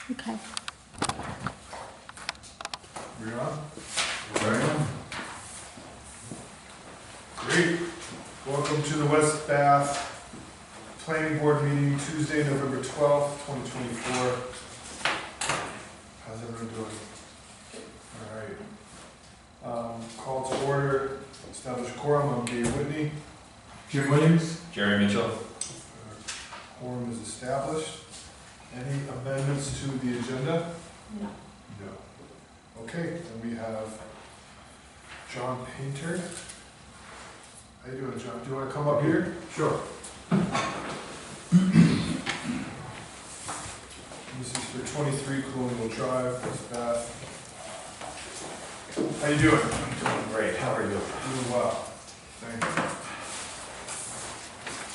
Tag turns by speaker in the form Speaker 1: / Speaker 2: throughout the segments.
Speaker 1: Okay.
Speaker 2: We're on? Right on. Great. Welcome to the West Bath Planning Board meeting, Tuesday, November 12th, 2024. How's everyone doing? All right. Call to order, establish quorum. I'm Dave Whitney.
Speaker 3: Jim Williams?
Speaker 4: Jerry Mitchell.
Speaker 2: Quorum is established. Any amendments to the agenda?
Speaker 1: No.
Speaker 2: No. Okay, then we have John Painter. How you doing, John? Do you want to come up here?
Speaker 3: Sure.
Speaker 2: This is for 23 Colonial Drive, West Bath. How you doing?
Speaker 4: I'm doing great. How are you?
Speaker 2: Doing well. Thank you.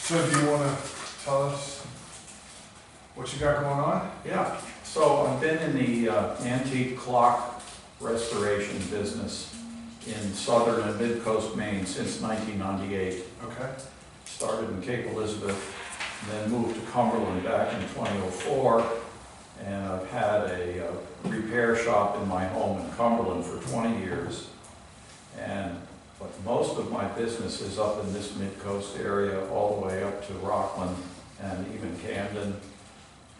Speaker 2: So do you want to tell us what you got going on?
Speaker 4: Yeah. So I've been in the antique clock restoration business in southern and mid-coast Maine since 1998.
Speaker 2: Okay.
Speaker 4: Started in Cape Elizabeth, then moved to Cumberland back in 2004. And I've had a repair shop in my home in Cumberland for 20 years. But most of my business is up in this mid-coast area, all the way up to Rockland and even Camden.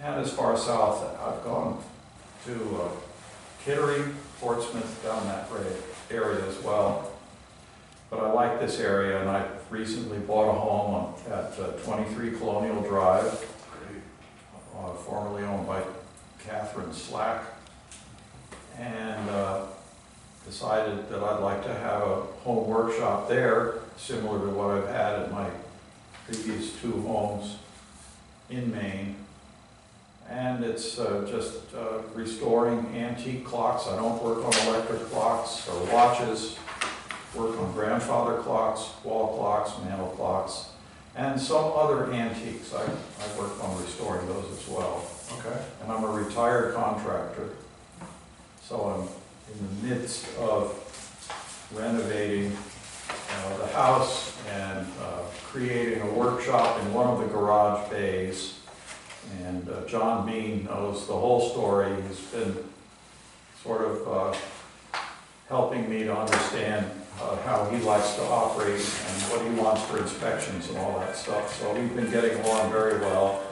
Speaker 4: And as far south, I've gone to Kittery, Portsmouth, down that area as well. But I like this area, and I recently bought a home at 23 Colonial Drive, formerly owned by Catherine Slack, and decided that I'd like to have a home workshop there, similar to what I've had at my previous two homes in Maine. And it's just restoring antique clocks. I don't work on electric clocks or watches, work on grandfather clocks, wall clocks, mantel clocks, and some other antiques. I work on restoring those as well.
Speaker 2: Okay.
Speaker 4: And I'm a retired contractor, so I'm in the midst of renovating the house and creating a workshop in one of the garage bays. And John Bean knows the whole story. He's been sort of helping me to understand how he likes to operate and what he wants for inspections and all that stuff. So we've been getting along very well.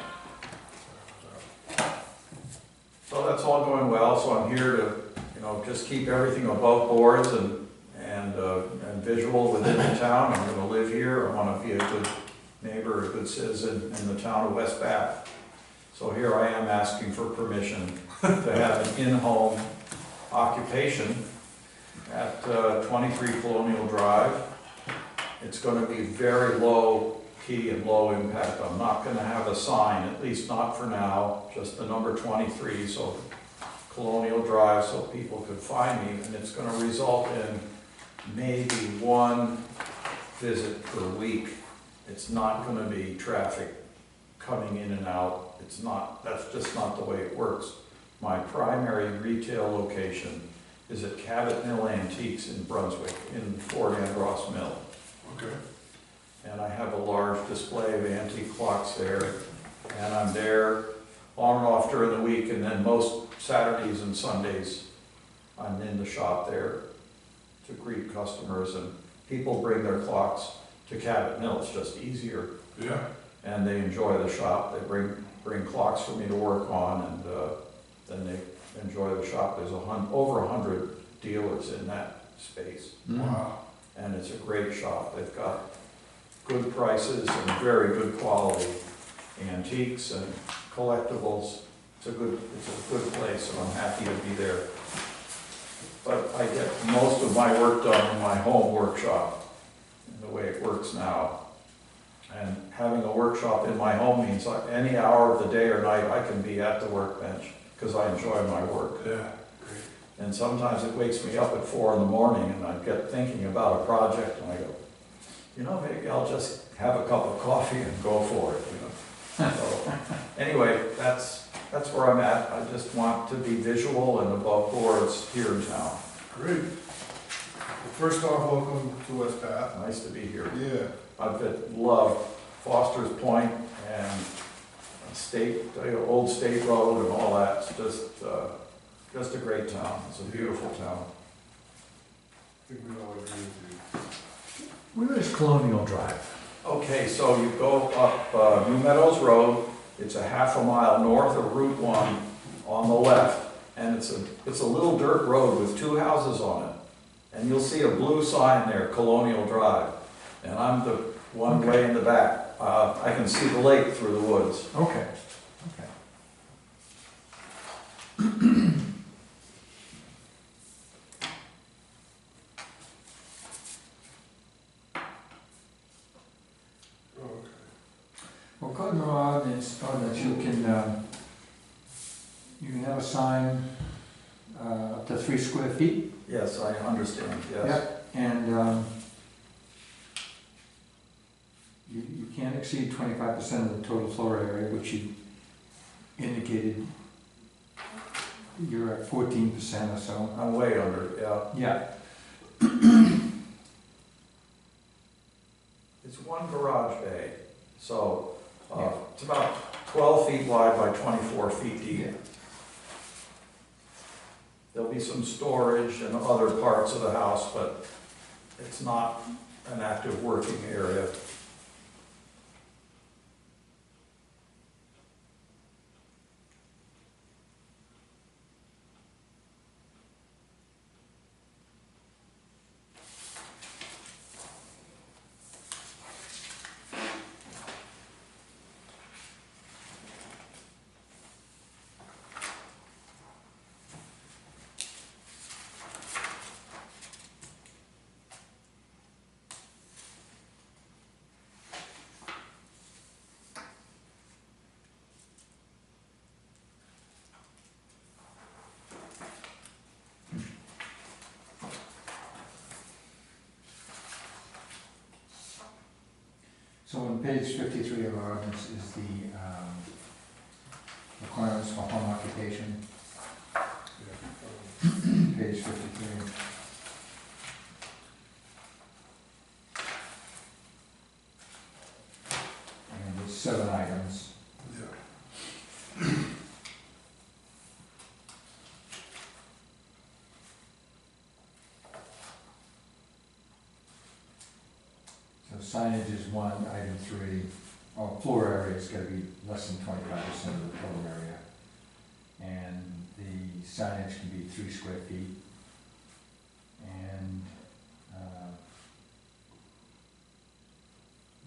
Speaker 4: So that's all going well, so I'm here to, just keep everything above boards and visual within the town. I'm going to live here. I want to be a good neighbor, a good citizen in the town of West Bath. So here I am asking for permission to have an in-home occupation at 23 Colonial Drive. It's going to be very low key and low impact. I'm not going to have a sign, at least not for now, just the number 23, so Colonial Drive, so people could find me, and it's going to result in maybe one visit per week. It's not going to be traffic coming in and out. It's not, that's just not the way it works. My primary retail location is at Cabot Mill Antiques in Brunswick, in Fort Andros Mill.
Speaker 2: Okay.
Speaker 4: And I have a large display of antique clocks there, and I'm there on and off during the week, and then most Saturdays and Sundays I'm in the shop there to greet customers, and people bring their clocks to Cabot Mill. It's just easier.
Speaker 2: Yeah.
Speaker 4: And they enjoy the shop. They bring clocks for me to work on, and then they enjoy the shop. There's over 100 dealers in that space.
Speaker 2: Wow.
Speaker 4: And it's a great shop. They've got good prices and very good quality antiques and collectibles. It's a good place, and I'm happy to be there. But I get most of my work done in my home workshop, in the way it works now. And having a workshop in my home means any hour of the day or night I can be at the workbench because I enjoy my work.
Speaker 2: Yeah. Great.
Speaker 4: And sometimes it wakes me up at 4 in the morning, and I get thinking about a project, and I go, maybe I'll just have a cup of coffee and go for it. So anyway, that's where I'm at. I just want to be visual and above boards here in town.
Speaker 2: Great. Well, first off, welcome to West Bath.
Speaker 4: Nice to be here.
Speaker 2: Yeah.
Speaker 4: I've loved Foster's Point and old state road and all that. It's just a great town. It's a beautiful town.
Speaker 2: I think we all agree with
Speaker 3: Where is Colonial Drive?
Speaker 4: Okay, so you go up New Meadows Road. It's a half a mile north of Route 1 on the left. And it's a little dirt road with two houses on it. And you'll see a blue sign there, Colonial Drive. And I'm the one way in the back. I can see the lake through the woods.
Speaker 3: Okay, okay.
Speaker 2: you. Oh, okay.
Speaker 3: Well, according to our ordinance, you can have a sign up to 3 square feet.
Speaker 4: Yes, I understand, yes.
Speaker 3: Yep. And you can't exceed 25% of the total floor area, which you indicated you're at 14% or so.
Speaker 4: I'm way under, yeah.
Speaker 3: Yeah.
Speaker 4: It's one garage bay, so
Speaker 3: Yeah.
Speaker 4: it's about 12 feet wide by 24 feet deep.
Speaker 3: Yeah.
Speaker 4: There'll be some storage and other parts of the house, but it's not an active working area.
Speaker 3: So on page 53 of our ordinance is the requirements for home occupation, page 53. And it's 7 items.
Speaker 2: Yeah.
Speaker 3: So signage is 1, item 3. Oh, floor area is gotta be less than 25% of the total area. And the signage can be 3 square feet. And,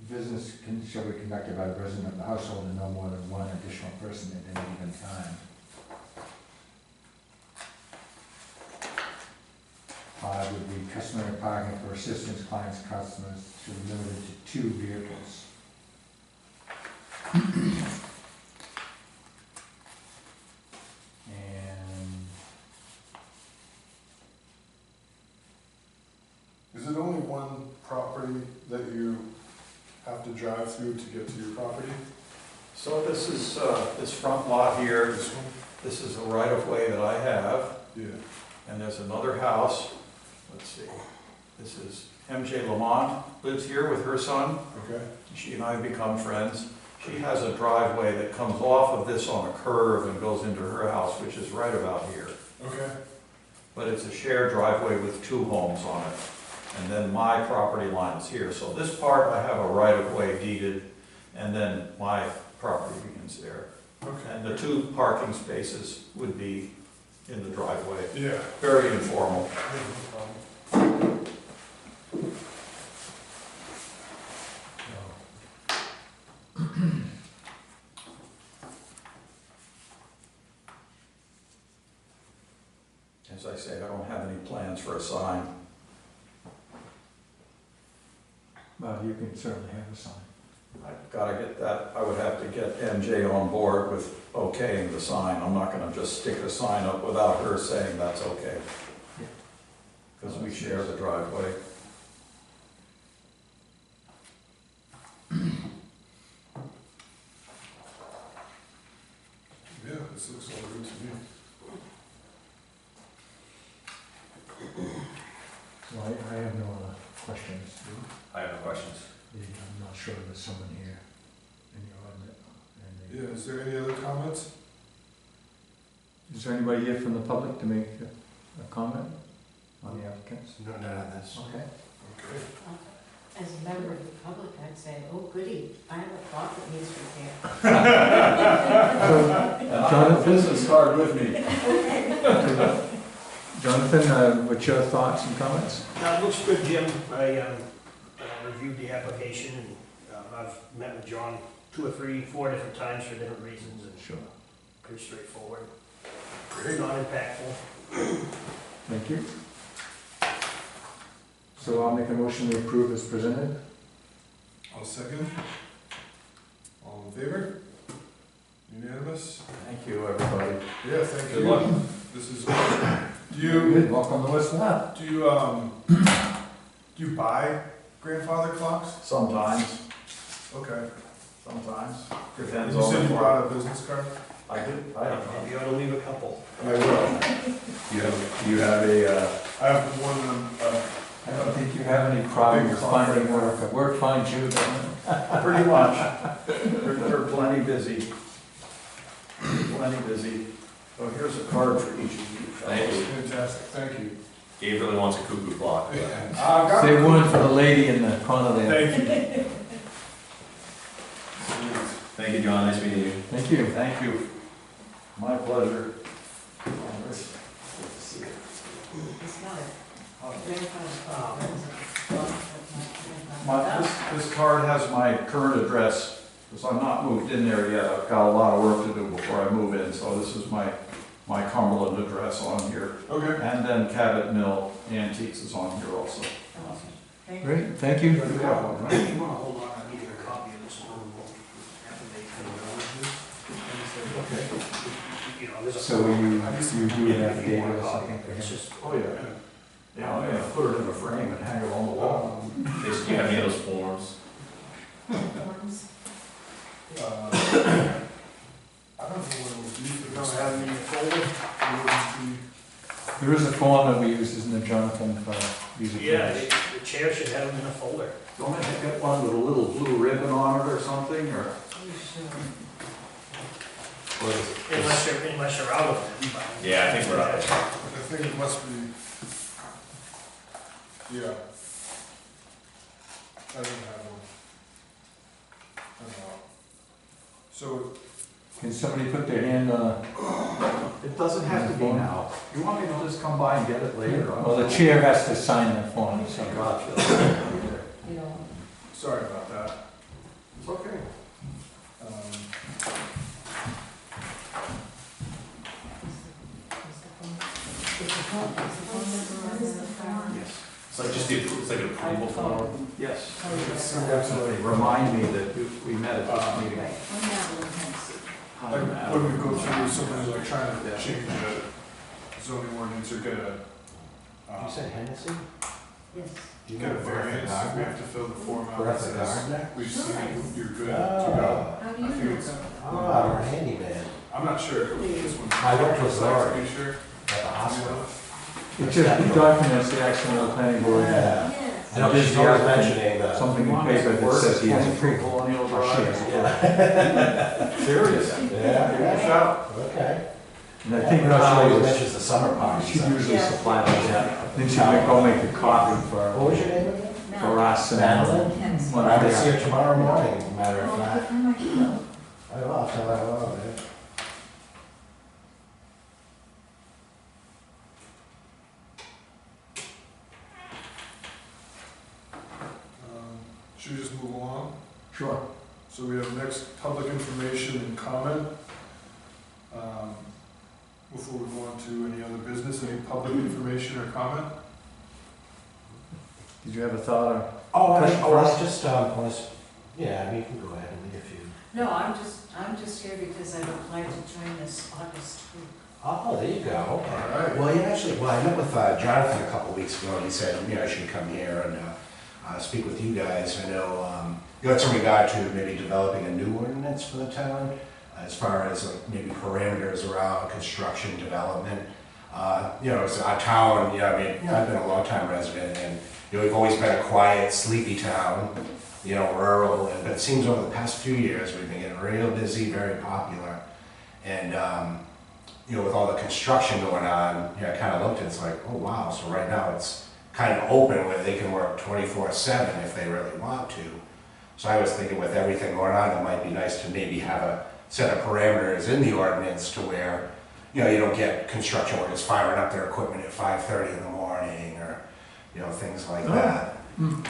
Speaker 3: business shall be conducted by the resident of the household and no more than 1 additional person at any given time. 5 would be customary parking for assistance clients, customers should be limited to 2 vehicles. And
Speaker 2: Is it only one property that you have to drive through to get to your property?
Speaker 4: So this is, this front lot here,
Speaker 2: This one?
Speaker 4: this is a right-of-way that I have,
Speaker 2: Yeah.
Speaker 4: and there's another house. Let's see, this is MJ Lamont, lives here with her son.
Speaker 2: Okay.
Speaker 4: She and I have become friends. She has a driveway that comes off of this on a curve and goes into her house, which is right about here.
Speaker 2: Okay.
Speaker 4: But it's a shared driveway with 2 homes on it. And then my property line is here. So this part, I have a right-of-way deeded, and then my property begins there.
Speaker 2: Okay.
Speaker 4: And the 2 parking spaces would be in the driveway.
Speaker 2: Yeah.
Speaker 4: Very informal.
Speaker 2: No problem.
Speaker 4: As I say, I don't have any plans for a sign.
Speaker 3: well, you can certainly have a sign.
Speaker 4: I've got to get that, I would have to get MJ on board with okaying the sign. I'm not going to just stick a sign up without her saying that's okay.
Speaker 3: Yeah.
Speaker 4: Because we share the driveway.
Speaker 2: Yeah, this looks all good to me.
Speaker 3: So I have no other questions.
Speaker 1: I have no questions.
Speaker 3: I'm not sure there's someone here in your ordinance.
Speaker 2: Yeah, is there any other comments?
Speaker 3: Is there anybody here from the public to make a comment on the applicants?
Speaker 1: No, none of this.
Speaker 3: Okay.
Speaker 2: Okay.
Speaker 5: As a member of the public, I'd say, oh goody, I have a clock that needs repair.
Speaker 4: And I have a business card with me.
Speaker 3: Jonathan, what's your thoughts and comments?
Speaker 6: Looks good, Jim. I reviewed the application, and I've met with John 2 or 3, 4 different times for different reasons, and
Speaker 3: Sure.
Speaker 6: pretty straightforward.
Speaker 2: Great.
Speaker 6: Not impactful.
Speaker 3: Thank you. So I'll make a motion to approve as presented.
Speaker 2: I'll second. All in favor? Unanimous?
Speaker 4: Thank you, everybody.
Speaker 2: Yeah, thank you.
Speaker 4: Good luck.
Speaker 2: This is, do you,
Speaker 3: Good, welcome to West Lab.
Speaker 2: do you buy grandfather clocks?
Speaker 4: Sometimes,
Speaker 2: Okay.
Speaker 4: sometimes,
Speaker 2: And
Speaker 4: depends
Speaker 2: you
Speaker 4: on
Speaker 2: said
Speaker 4: the
Speaker 2: you
Speaker 4: clock.
Speaker 2: brought a business card?
Speaker 4: I do, I have one.
Speaker 6: You ought to leave a couple.
Speaker 2: I will.
Speaker 4: You have a,
Speaker 2: I have one,
Speaker 3: I don't think you have any problem with finding work. Work finds you, doesn't it?
Speaker 4: pretty much, they're plenty busy. Plenty busy. Oh, here's a card for each of you.
Speaker 7: Thank you.
Speaker 2: fantastic, thank you.
Speaker 7: Gabe really wants a cuckoo clock.
Speaker 3: Save one for the lady in the corner there.
Speaker 2: Thank you.
Speaker 7: Thank you, John. Nice meeting you.
Speaker 3: Thank you.
Speaker 4: Thank you. My pleasure.
Speaker 5: It's not a grandfather's clock,
Speaker 4: This card has my current address, because I'm not moved in there yet. I've got a lot of work to do before I move in, so this is my Cumberland address on here.
Speaker 2: Okay.
Speaker 4: And then Cabot Mill Antiques is on here also.
Speaker 5: Thank you.
Speaker 3: Great, thank you.
Speaker 6: You want to hold on, I need to get a copy of this affidavit. You know, there's a.
Speaker 3: So you do an affidavit or something for
Speaker 6: It's
Speaker 3: him?
Speaker 6: just.
Speaker 4: Oh, yeah. Yeah, I'm gonna put it in a frame and hang it on the wall.
Speaker 7: Do you have any of those forms?
Speaker 5: Forms.
Speaker 2: I don't know what it would be, but I don't have any folder.
Speaker 3: There is a form that we use, isn't there, Jonathan, for these
Speaker 6: Yeah,
Speaker 3: appeals?
Speaker 6: the chair should have them in a folder.
Speaker 4: Don't I get one with a little blue ribbon on it or something, or?
Speaker 5: You should.
Speaker 6: Unless you're out of them. but-
Speaker 7: Yeah, I think we're out.
Speaker 2: I think it must be, yeah. I don't have one. I don't know. So,
Speaker 3: Can somebody put their hand on
Speaker 4: It doesn't have to be now. You want me to just come by and get it later?
Speaker 3: well, the chair has to sign the form, so.
Speaker 4: Gotcha.
Speaker 5: You know.
Speaker 2: sorry about that.
Speaker 4: It's okay. Yes.
Speaker 7: It's like just it's like an approval form.
Speaker 4: Yes.
Speaker 5: Oh,
Speaker 4: Definitely remind me that we met at this meeting.
Speaker 2: Like, when we go through something like trying to change the zoning ordinance or get a,
Speaker 1: You said Hennessy?
Speaker 5: Yes.
Speaker 1: Do you
Speaker 2: get a
Speaker 1: know
Speaker 2: variance, we
Speaker 1: Bertha
Speaker 2: have to fill the form out. that
Speaker 1: Bertha
Speaker 2: says,
Speaker 1: Gardner?
Speaker 2: we've seen it, you're good to go.
Speaker 1: Oh,
Speaker 5: How do
Speaker 2: I
Speaker 5: you
Speaker 2: think
Speaker 5: know?
Speaker 2: it's,
Speaker 1: oh, a handyman
Speaker 2: I'm not sure, this one.
Speaker 1: I worked with Laura.
Speaker 2: Are you sure?
Speaker 1: at the hospital.
Speaker 3: It just documents the action of the planning board.
Speaker 1: Yeah.
Speaker 5: Yes.
Speaker 1: I know she's always mentioning the.
Speaker 3: Something in paper that says he has approval.
Speaker 4: Colonial
Speaker 3: Or she has
Speaker 4: Drive.
Speaker 3: approval.
Speaker 4: Serious?
Speaker 1: Yeah.
Speaker 4: Good shout.
Speaker 1: Okay.
Speaker 3: And I think
Speaker 1: You know, she always
Speaker 3: Holly
Speaker 1: mentions the summer parties.
Speaker 3: she usually
Speaker 5: Yeah.
Speaker 3: supply those, then she'd go make a copy
Speaker 1: What
Speaker 3: for
Speaker 1: was your name again?
Speaker 3: us and
Speaker 1: Madeline?
Speaker 3: one
Speaker 1: I
Speaker 3: of
Speaker 1: will see
Speaker 3: the.
Speaker 1: her tomorrow morning, matter of
Speaker 5: Oh,
Speaker 1: fact.
Speaker 5: I might know.
Speaker 1: I will, I'll tell her hello, man.
Speaker 2: Should we just move along?
Speaker 3: Sure.
Speaker 2: So we have next public information and comment. Before we go on to any other business, any public information or comment?
Speaker 3: Did you have a thought or?
Speaker 1: Oh,
Speaker 3: Question
Speaker 1: I was
Speaker 3: for
Speaker 1: just, yeah, I mean, you can go ahead and leave a few.
Speaker 5: No, I'm just here because I've applied to join this August group.
Speaker 1: Oh, there you go, okay.
Speaker 2: All right.
Speaker 1: Well, yeah, actually, well, I met with Jonathan a couple weeks ago, and he said, I should come here and speak with you guys. I know, it's in regard to maybe developing a new ordinance for the town, as far as maybe parameters around construction development. It's our town, I mean, I've been a long time resident, and, we've always been a quiet, sleepy town. rural, but it seems over the past few years, we've been getting real busy, very popular. And, with all the construction going on, I kind of looked and it's like, oh wow, so right now it's kind of open where they can work 24/7 if they really want to. So I was thinking with everything going on, it might be nice to maybe have a set of parameters in the ordinance to where, you don't get construction workers firing up their equipment at 5:30 in the morning or, things like that.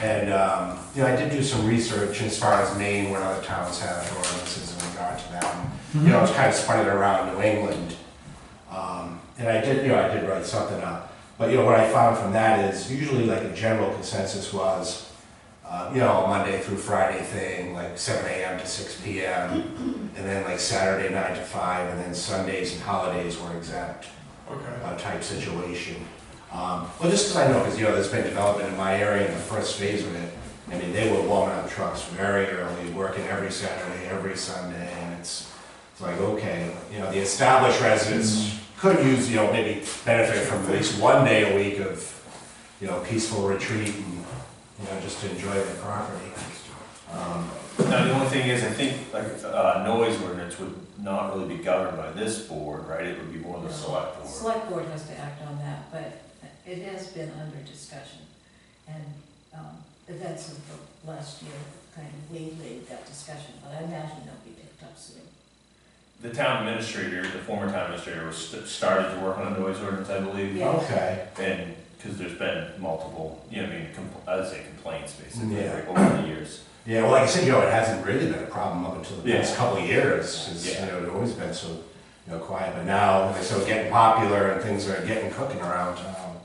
Speaker 1: And, I did do some research as far as Maine, where other towns have ordinances in regard to that. And, I was kind of spun it around New England. And I did write something up. But, what I found from that is usually like a general consensus was, a Monday through Friday thing, like 7 a.m. to 6 p.m. And then like Saturday 9 to 5, and then Sundays and holidays were exempt
Speaker 2: Okay.
Speaker 1: type situation. Well, just because I know, because, there's been development in my area in the first phase of it. I mean, they were warming up trucks very early, working every Saturday, every Sunday, and it's like, okay, the established residents could use, maybe benefit from at least one day a week of, peaceful retreat and, just to enjoy their property.
Speaker 7: Now, the only thing is, I think, like, noise ordinance would not really be governed by this board, right? It would be more the select board.
Speaker 5: Select board has to act on that, but it has been under discussion. And events of the last year kind of waylaid that discussion, but I imagine they'll be picked up soon.
Speaker 7: The town administrator, the former town administrator, was started to work on a noise ordinance, I believe.
Speaker 5: Yeah.
Speaker 1: Okay.
Speaker 7: And, because there's been multiple, I would say complaints, basically,
Speaker 1: Yeah.
Speaker 7: like, over the years.
Speaker 1: Yeah, well, like I said, it hasn't really been a problem up until the past
Speaker 7: Yeah.
Speaker 1: couple of years, since,
Speaker 7: Yeah.
Speaker 1: it's always been so, quiet. But now, like, so getting popular and things are getting cooking around town.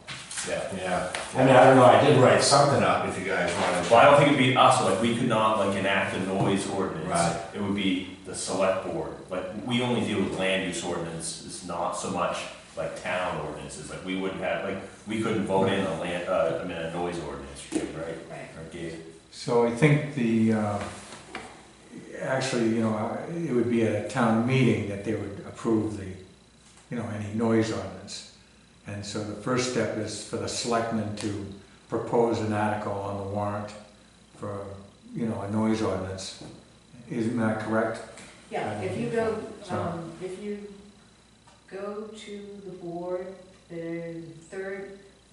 Speaker 7: Yeah.
Speaker 1: Yeah. I mean, I don't know, I did write something up if you guys wanted.
Speaker 7: Well, I don't think it'd be us, like, we could not, like, enact a noise ordinance.
Speaker 1: Right.
Speaker 7: It would be the select board. Like, we only deal with land use ordinance, it's not so much like town ordinances, like, we wouldn't have, like, we couldn't vote in a a noise ordinance, right?
Speaker 5: Right.
Speaker 7: Or Gabe?
Speaker 3: So I think actually, it would be at a town meeting that they would approve the, any noise ordinance. And so the first step is for the selectmen to propose an article on the warrant for, a noise ordinance. Isn't that correct?
Speaker 5: Yeah, if you go to the board, the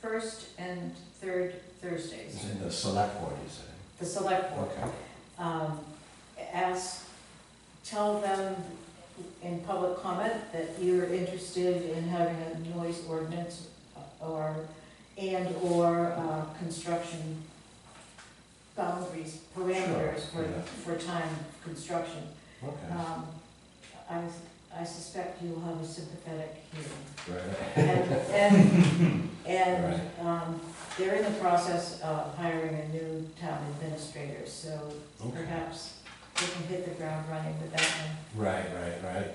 Speaker 5: first and third Thursdays,
Speaker 1: It's in the select board, you said.
Speaker 5: the select board.
Speaker 1: Okay.
Speaker 5: Tell them in public comment that you're interested in having a noise ordinance or construction boundaries, parameters
Speaker 1: Sure, yeah.
Speaker 5: for time of construction.
Speaker 1: Okay.
Speaker 5: I suspect you'll have a sympathetic hearing.
Speaker 1: Right.
Speaker 5: And they're in the process of hiring a new town administrator, so
Speaker 1: Okay.
Speaker 5: perhaps they can hit the ground running with that one.
Speaker 1: Right.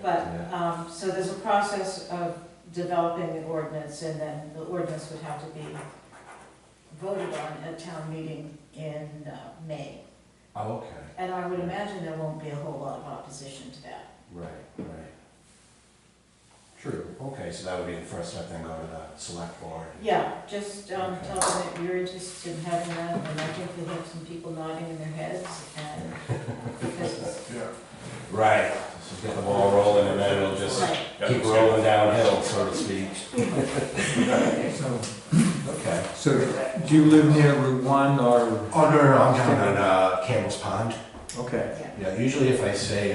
Speaker 5: But,
Speaker 1: Yeah.
Speaker 5: so there's a process of developing the ordinance, and then the ordinance would have to be voted on at town meeting in May.
Speaker 1: Oh, okay.
Speaker 5: And I would imagine there won't be a whole lot of opposition to that.
Speaker 1: Right. True. Okay, so that would be the first step, then go to the select board.
Speaker 5: Yeah, just tell them that you're interested in having that, and I think you'll have some people nodding in their heads, and because it's,
Speaker 2: Yeah.
Speaker 1: Right. So get the ball rolling and then it'll just
Speaker 5: right.
Speaker 1: keep rolling downhill, so to speak.
Speaker 3: So,
Speaker 1: Okay.
Speaker 3: so do you live near Route 1 or?
Speaker 1: Oh, no, I'm down on Campbell's Pond.
Speaker 3: Okay.
Speaker 1: Yeah, usually if I say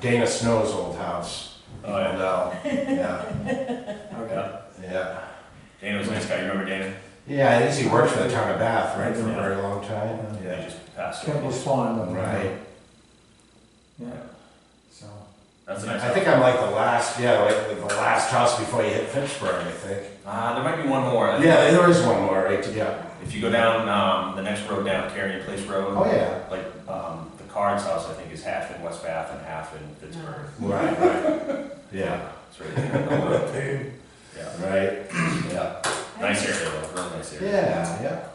Speaker 1: Dana Snow's old house,
Speaker 7: Oh, yeah.
Speaker 1: no. Yeah,
Speaker 7: Okay.
Speaker 1: yeah.
Speaker 7: Dana was a nice guy, you remember Dana?
Speaker 1: Yeah, I guess he worked for the town of Bath, right, for a very long time.
Speaker 7: He
Speaker 1: Yeah.
Speaker 7: just passed away.
Speaker 3: Campbell's Pond. up there.
Speaker 1: Right.
Speaker 3: Yeah, so,
Speaker 7: That's a nice
Speaker 1: I think I'm like the last house before you hit Fitchburg, I think.
Speaker 7: there might be one more.
Speaker 1: Yeah, there is one more, right, yeah.
Speaker 7: If you go down, the next road down, Carrion Place Road.
Speaker 1: Oh, yeah.
Speaker 7: Like, the Carnes house, I think, is half in West Bath and half in Pittsburgh.
Speaker 1: Right. Yeah,
Speaker 7: It's right there.
Speaker 2: Pain.
Speaker 7: Yeah.
Speaker 1: right, yeah.
Speaker 7: Nice area though, real nice area.
Speaker 1: Yeah.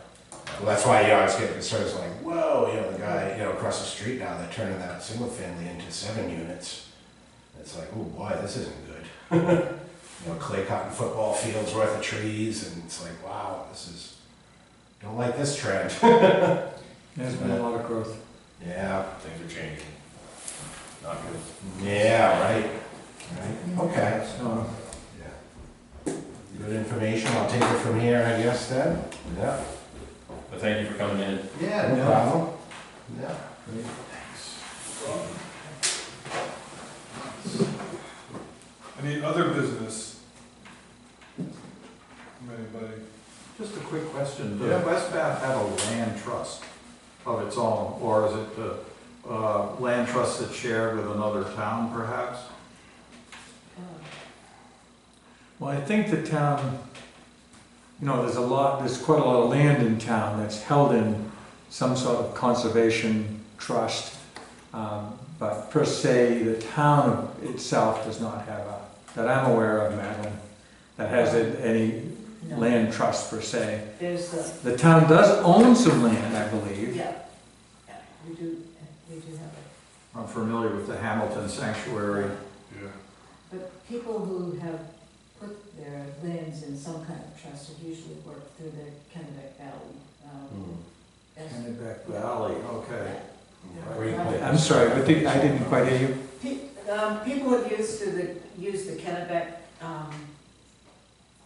Speaker 1: Well, that's why, I was getting concerned, it's like, whoa, the guy, across the street now, they're turning that single family into 7 units. It's like, oh boy, this isn't good. Clay cotton football fields worth of trees, and it's like, wow, don't like this trend.
Speaker 3: there's been a lot of growth.
Speaker 1: Yeah,
Speaker 7: things are changing. Not good.
Speaker 1: yeah, right, right, okay.
Speaker 3: So,
Speaker 1: Yeah. Good information, I'll take it from here, I guess, then? Yeah.
Speaker 7: But thank you for coming in.
Speaker 1: Yeah, no problem. Yeah.
Speaker 3: great.
Speaker 2: Any other business? From anybody?
Speaker 4: Just a quick question,
Speaker 2: Yeah.
Speaker 4: does West Bath have a land trust of its own, or is it the land trust that's shared with another town perhaps?
Speaker 3: Well, I think the town, there's quite a lot of land in town that's held in some sort of conservation trust. But per se, the town itself does not have that I'm aware of, Madeline, that has any
Speaker 5: No.
Speaker 3: land trust per se.
Speaker 5: There's
Speaker 3: The town does own some land, I believe.
Speaker 5: yeah, we do have it.
Speaker 4: I'm familiar with the Hamilton Sanctuary.
Speaker 2: Yeah.
Speaker 5: But people who have put their lands in some kind of trust have usually worked through the Kennebec Valley. as-
Speaker 4: Kennebec Valley, okay.
Speaker 1: Yeah, great place.
Speaker 3: I'm sorry, but I didn't quite hear you.
Speaker 5: People have used the Kennebec,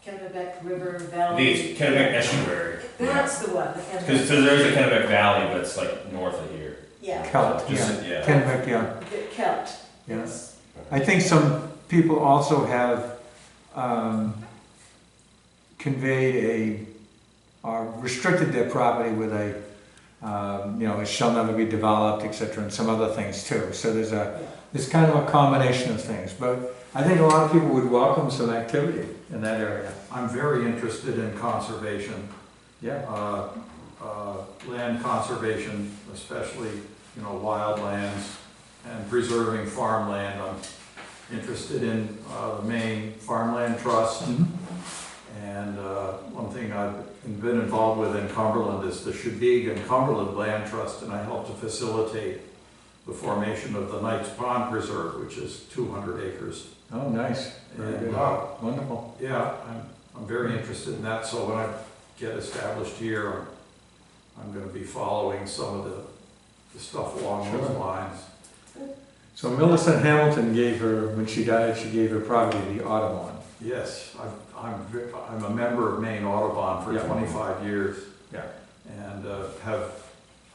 Speaker 5: Kennebec River
Speaker 7: I
Speaker 5: Valley.
Speaker 7: think it's Kennebec Estuary.
Speaker 5: That's the one, the
Speaker 7: Because
Speaker 5: Kennebec.
Speaker 7: there's a Kennebec Valley, but it's like north of here.
Speaker 5: Yeah,
Speaker 3: Celt, yeah.
Speaker 7: Just, yeah.
Speaker 3: Kennebec, yeah.
Speaker 5: the Celt.
Speaker 3: Yeah.
Speaker 5: Yes.
Speaker 3: I think some people also have conveyed or restricted their property with it shall never be developed, etc., and some other things too. So there's kind of a combination of things. But I think a lot of people would welcome some activity in that area.
Speaker 4: I'm very interested in conservation,
Speaker 3: Yeah.
Speaker 4: land conservation, especially, wildlands and preserving farmland. I'm interested in the Maine Farmland Trust. And one thing I've been involved with in Cumberland is the Shebig and Cumberland Land Trust, and I helped to facilitate the formation of the Knights Pond Preserve, which is 200 acres.
Speaker 3: Oh, nice. Very
Speaker 4: And,
Speaker 3: good.
Speaker 2: Wow.
Speaker 3: Wonderful.
Speaker 4: yeah, I'm very interested in that, so when I get established here, I'm gonna be following some of the stuff along those
Speaker 3: Sure.
Speaker 4: lines.
Speaker 3: So Millicent Hamilton when she died, she gave her property the Audubon.
Speaker 4: Yes, I'm a member of Maine Audubon for
Speaker 3: Yeah.
Speaker 4: 25 years.
Speaker 3: Yeah.
Speaker 4: And have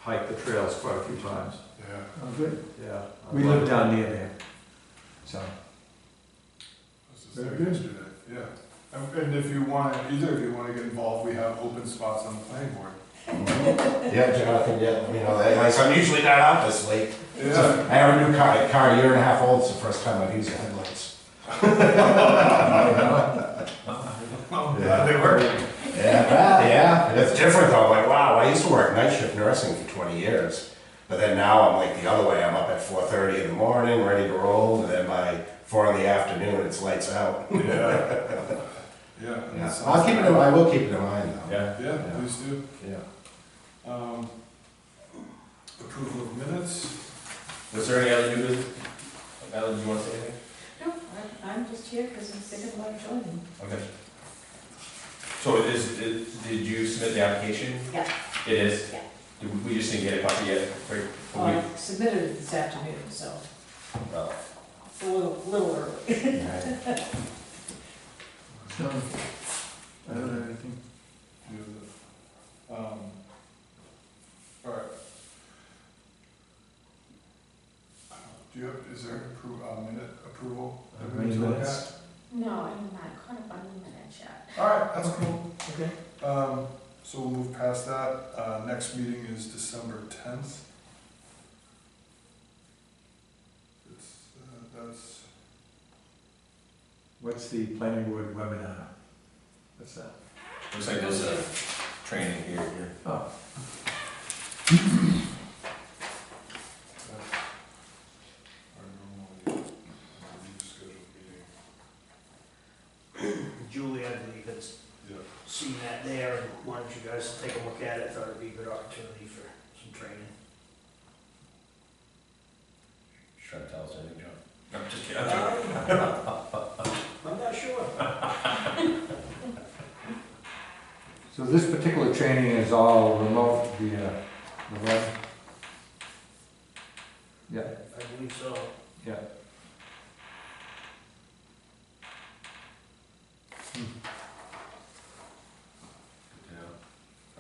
Speaker 4: hiked the trails quite a few times,
Speaker 2: Yeah.
Speaker 3: Oh, good.
Speaker 4: yeah.
Speaker 3: We live down near there. So,
Speaker 2: This is
Speaker 3: Very
Speaker 2: there
Speaker 3: good.
Speaker 2: yesterday, yeah. And if you want, either of you want to get involved, we have open spots on the planning board.
Speaker 1: Yeah, Jonathan, yeah, let me know that. Like, so I'm usually not out this late.
Speaker 2: Yeah.
Speaker 1: So I have a new car, a year and a half old, it's the first time I've used the headlights.
Speaker 2: Yeah, they work.
Speaker 1: Yeah, it's different though, like, wow, I used to work night shift nursing for 20 years. But then now I'm like the other way, I'm up at 4:30 in the morning, ready to roll, and then by 4 in the afternoon, it's lights out.
Speaker 2: Yeah. Yeah.
Speaker 1: Yeah, I will keep it in mind though.
Speaker 7: Yeah.
Speaker 2: Yeah, please do.
Speaker 1: Yeah.
Speaker 2: Approval of minutes.
Speaker 7: Was there any other new business? Alan, do you want to say anything?
Speaker 5: No, I'm just here because I'm thinking about joining.
Speaker 7: Okay. So did you submit the application?
Speaker 5: Yeah.
Speaker 7: It is?
Speaker 5: Yeah.
Speaker 7: We just didn't get a copy yet, right?
Speaker 5: Well, I submitted it this afternoon, so
Speaker 7: Oh.
Speaker 5: it's a little early.
Speaker 1: Right.
Speaker 3: so, I don't have anything.
Speaker 2: All right. Do you have, is there minute approval that we need to look
Speaker 3: Minutes.
Speaker 2: at?
Speaker 8: No, I'm not caught up on the minutes yet.
Speaker 2: All right, that's cool.
Speaker 3: Okay.
Speaker 2: So we'll move past that. Next meeting is December 10th. That's,
Speaker 3: What's the planning board webinar? What's that?
Speaker 7: Looks like there's a training here.
Speaker 3: Oh,
Speaker 2: our normal scheduled meeting.
Speaker 6: Julie, I believe, has
Speaker 2: Yeah.
Speaker 6: seen that there, and why don't you guys take a look at it, thought it'd be a good opportunity for some training.
Speaker 7: Just trying to tell us anything, John. I'm just kidding. I'm joking.
Speaker 6: I'm not sure.
Speaker 3: so this particular training is all remote via the web? Yeah,
Speaker 6: I believe so.
Speaker 3: yeah.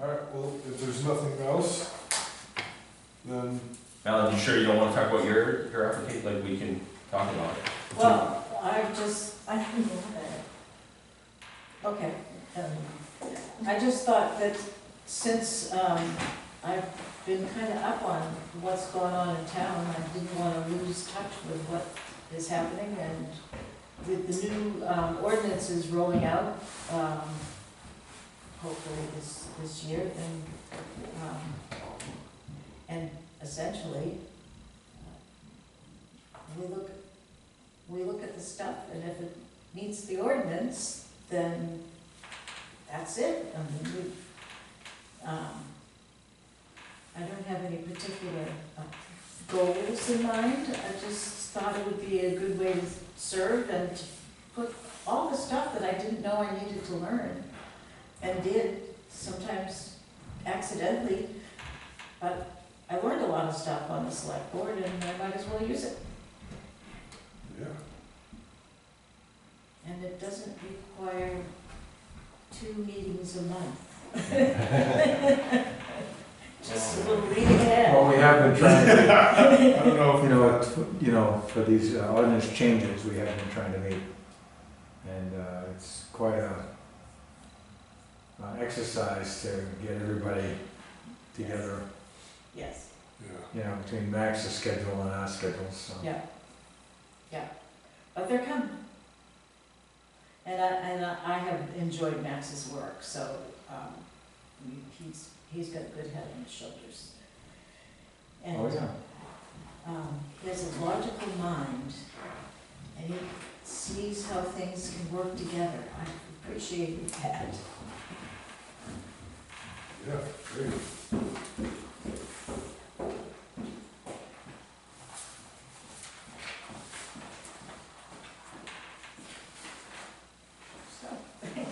Speaker 2: All right, well, if there's nothing else, then,
Speaker 7: Alan, you sure you don't wanna talk about your application, like, we can talk about it?
Speaker 5: Well, I didn't know that. Okay, I just thought that since, I've been kinda up on what's going on in town, I didn't wanna lose touch with what is happening, and with the new, ordinances rolling out, hopefully this year, and essentially, we look at the stuff, and if it meets the ordinance, then that's it. I mean, I don't have any particular goals in mind. I just thought it would be a good way to serve and to put all the stuff that I didn't know I needed to learn, and did, sometimes accidentally, but I learned a lot of stuff on the select board, and I might as well use it.
Speaker 2: yeah.
Speaker 5: And it doesn't require 2 meetings a month. Just a little reading ahead.
Speaker 3: Well, we have been trying to,
Speaker 2: I don't know if,
Speaker 3: you know, for these ordinance changes, we have been trying to meet. And it's quite a exercise to get everybody together,
Speaker 5: Yes,
Speaker 2: yeah.
Speaker 3: you know, between Max's schedule and our schedules, so.
Speaker 5: yeah, but they're coming. And I have enjoyed Max's work, so, he's got a good head on his shoulders. And,
Speaker 3: Oh, yeah.
Speaker 5: he has a logical mind, and he sees how things can work together. I appreciate that.
Speaker 2: Yeah, great.
Speaker 5: So, and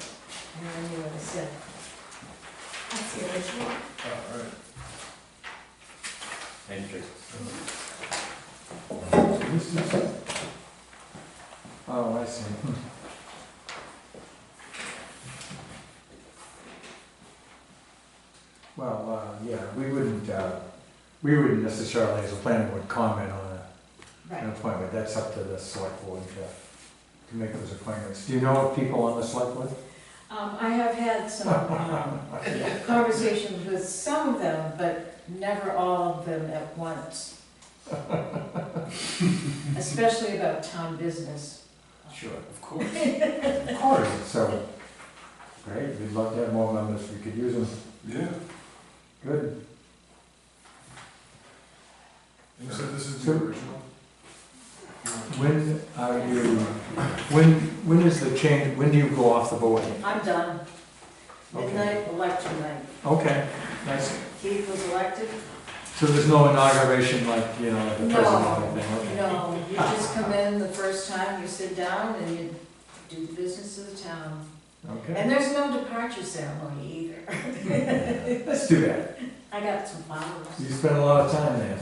Speaker 5: I knew what I said.
Speaker 8: That's the original.
Speaker 2: All right.
Speaker 7: Thank you.
Speaker 3: Oh, I see. Well, yeah, we wouldn't necessarily, as a planning board, comment on an
Speaker 5: Right.
Speaker 3: appointment. That's up to the select board to make those appointments. Do you know people on the select board?
Speaker 5: I have had some conversations with some of them, but never all of them at once. Especially about town business.
Speaker 7: Sure, of course.
Speaker 3: Of course. So, great, we'd love to have more members, if we could use them.
Speaker 2: Yeah.
Speaker 3: Good.
Speaker 2: You said this is the
Speaker 3: So-
Speaker 2: original?
Speaker 3: When are you, when is the change, when do you go off the board?
Speaker 5: I'm done.
Speaker 3: Okay.
Speaker 5: Midnight election night.
Speaker 3: Okay, nice.
Speaker 5: Keith was elected.
Speaker 3: So there's no inauguration like, you know, the president or
Speaker 5: No,
Speaker 3: anything? Okay.
Speaker 5: no, you just come in the first time, you sit down and you do the business of the town.
Speaker 3: Okay,
Speaker 5: And there's no departure ceremony either.
Speaker 3: let's do that.
Speaker 5: I got some flowers.
Speaker 3: You spent a lot of time there.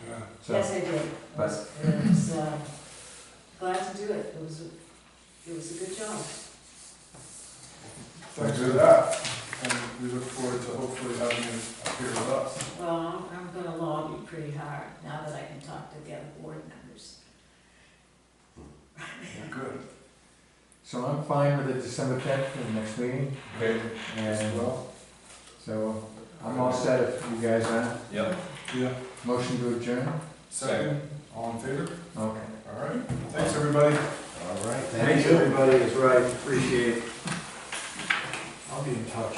Speaker 2: Yeah.
Speaker 3: So,
Speaker 5: Yes, I did.
Speaker 3: But-
Speaker 5: It was, glad to do it. It was a good job.
Speaker 2: Thanks for that, and we look forward to hopefully having you up here with us.
Speaker 5: Well, I'm gonna lobby pretty hard now that I can talk to the other board members.
Speaker 2: Good.
Speaker 3: So I'm fine with the December 10th for the next meeting.
Speaker 7: Okay.
Speaker 3: And, so I'm all set if you guys are.
Speaker 7: Yep.
Speaker 2: Yeah.
Speaker 3: Motion to adjourn?
Speaker 2: Second, all in favor?
Speaker 3: Okay.
Speaker 2: All right, thanks, everybody.
Speaker 1: All right,
Speaker 3: Thanks, everybody, is right, appreciate it. I'll be in touch.